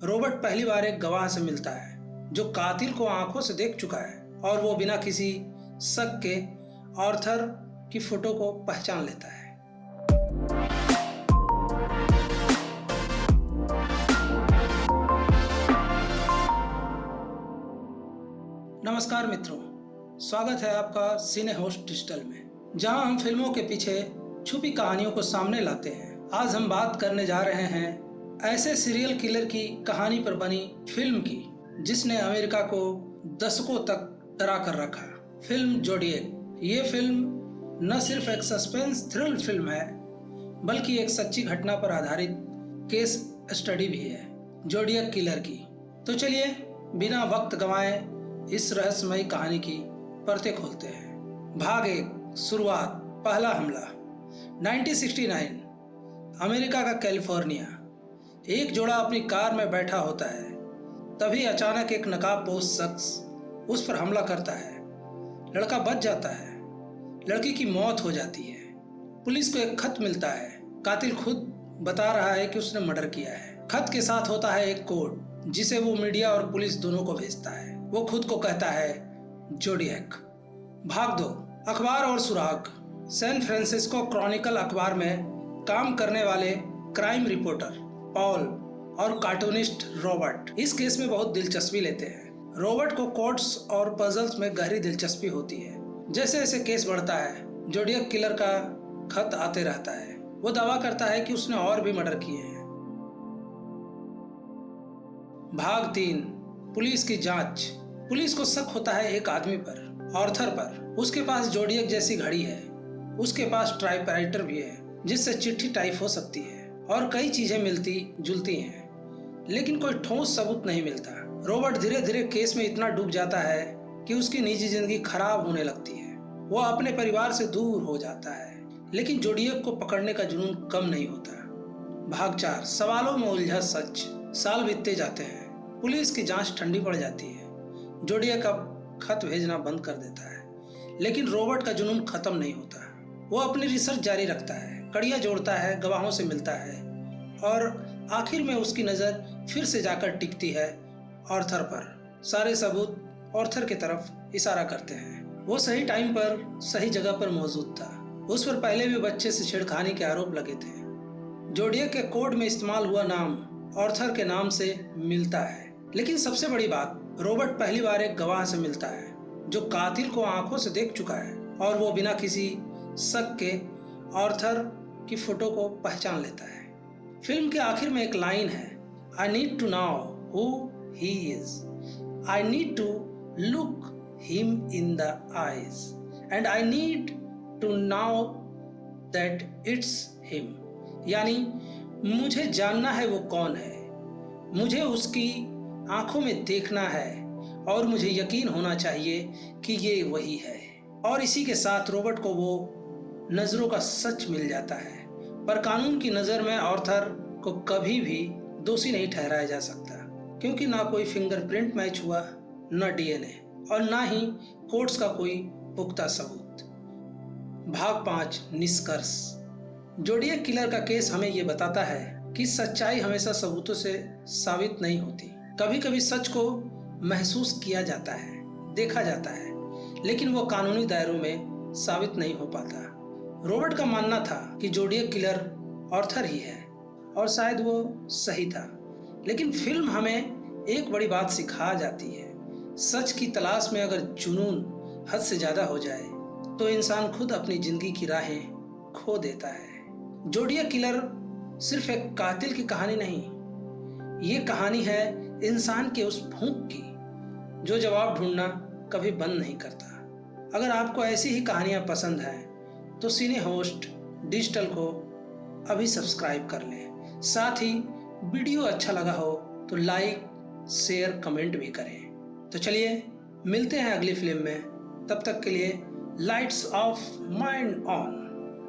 Robert पहली बार एक गवाह से मिलता है जो कातिल को आंखों से देख चुका है और वो बिना किसी शक के आर्थर की फोटो को पहचान लेता है। नमस्कार मित्रों, स्वागत है आपका सिने होस्ट डिजिटल में, जहां हम फिल्मों के पीछे छुपी कहानियों को सामने लाते हैं। आज हम बात करने जा रहे हैं ऐसे सीरियल किलर की कहानी पर बनी फिल्म की जिसने अमेरिका को दशकों तक डरा कर रखा। Film zodiac. ये फिल्म न सिर्फ एक सस्पेंस थ्रिल फिल्म है बल्कि एक सच्ची घटना पर आधारित केस स्टडी भी है, जोडियक किलर की। तो चलिए बिना वक्त गंवाए इस रहस्यमयी कहानी की परतें खोलते हैं। भाग 1, शुरुआत, पहला हमला। 1969 अमेरिका का कैलिफोर्निया। एक जोड़ा अपनी कार में बैठा होता है, तभी अचानक एक नकाबपोश शख्स उस पर हमला करता है। लड़का बच जाता है, लड़की की मौत हो जाती है। पुलिस को एक खत मिलता है। कातिल खुद बता रहा है कि उसने मर्डर किया है। खत के साथ होता है एक कोड जिसे वो मीडिया और पुलिस दोनों को भेजता है। वो खुद को कहता है जोडियक। भाग 2, अखबार और सुराग। सैन फ्रांसिस्को क्रॉनिकल अखबार में काम करने वाले क्राइम रिपोर्टर पॉल और कार्टूनिस्ट रॉबर्ट इस केस में बहुत दिलचस्पी लेते हैं। रॉबर्ट को कोड्स और पजल्स में गहरी दिलचस्पी होती है। जैसे जैसे केस बढ़ता है, जोडियक किलर का खत आते रहता है। वो दावा करता है कि उसने और भी मर्डर किए हैं। भाग 3, पुलिस की जांच। पुलिस को शक होता है एक आदमी पर, आर्थर पर। उसके पास जोडियक जैसी घड़ी है, उसके पास टाइपराइटर भी है जिससे चिट्ठी टाइप हो सकती है और कई चीजें मिलती जुलती हैं, लेकिन कोई ठोस सबूत नहीं मिलता। रॉबर्ट धीरे धीरे केस में इतना डूब जाता है कि उसकी निजी जिंदगी खराब होने लगती है। वो अपने परिवार से दूर हो जाता है, लेकिन जोडियक को पकड़ने का जुनून कम नहीं होता। भाग 4, सवालों में उलझा सच। साल बीतते जाते हैं, पुलिस की जांच ठंडी पड़ जाती है। जोडियक अब खत भेजना बंद कर देता है, लेकिन रॉबर्ट का जुनून खत्म नहीं होता। वो अपनी रिसर्च जारी रखता है, कड़ियाँ जोड़ता है, गवाहों से मिलता है और आखिर में उसकी नज़र फिर से जाकर टिकती है आर्थर पर। सारे सबूत आर्थर की तरफ इशारा करते हैं। वो सही टाइम पर सही जगह पर मौजूद था। उस पर पहले भी बच्चे से छेड़खानी के आरोप लगे थे। जोडियक के कोड में इस्तेमाल हुआ नाम आर्थर के नाम से मिलता है। लेकिन सबसे बड़ी बात, रॉबर्ट पहली बार एक गवाह से मिलता है जो कातिल को आंखों से देख चुका है और वो बिना किसी शक के आर्थर की फोटो को पहचान लेता है। फिल्म के आखिर में एक लाइन है, I need to know who he is, I need to look him in the eyes and I need to know that it's him. यानी मुझे जानना है वो कौन है, मुझे उसकी आंखों में देखना है और मुझे यकीन होना चाहिए कि ये वही है। और इसी के साथ रॉबर्ट को वो नजरों का सच मिल जाता है। पर कानून की नज़र में आर्थर को कभी भी दोषी नहीं ठहराया जा सकता, क्योंकि ना कोई फिंगरप्रिंट मैच हुआ, न डीएनए और ना ही कोर्ट्स का कोई पुख्ता सबूत। भाग 5, निष्कर्ष। जोडियक किलर का केस हमें ये बताता है कि सच्चाई हमेशा सबूतों से साबित नहीं होती। कभी कभी सच को महसूस किया जाता है, देखा जाता है, लेकिन वो कानूनी दायरों में साबित नहीं हो पाता। रॉबर्ट का मानना था कि जोडियक किलर आर्थर ही है और शायद वो सही था। लेकिन फिल्म हमें एक बड़ी बात सिखा जाती है, सच की तलाश में अगर जुनून हद से ज्यादा हो जाए तो इंसान खुद अपनी जिंदगी की राहें खो देता है। जोडियक किलर सिर्फ एक कातिल की कहानी नहीं, ये कहानी है इंसान के उस भूख की जो जवाब ढूंढना कभी बंद नहीं करता। अगर आपको ऐसी ही कहानियां पसंद हैं तो सिने होस्ट डिजिटल को अभी सब्सक्राइब कर लें। साथ ही वीडियो अच्छा लगा हो तो लाइक, शेयर, कमेंट भी करें। तो चलिए मिलते हैं अगली फिल्म में। तब तक के लिए लाइट्स ऑफ माइंड ऑन।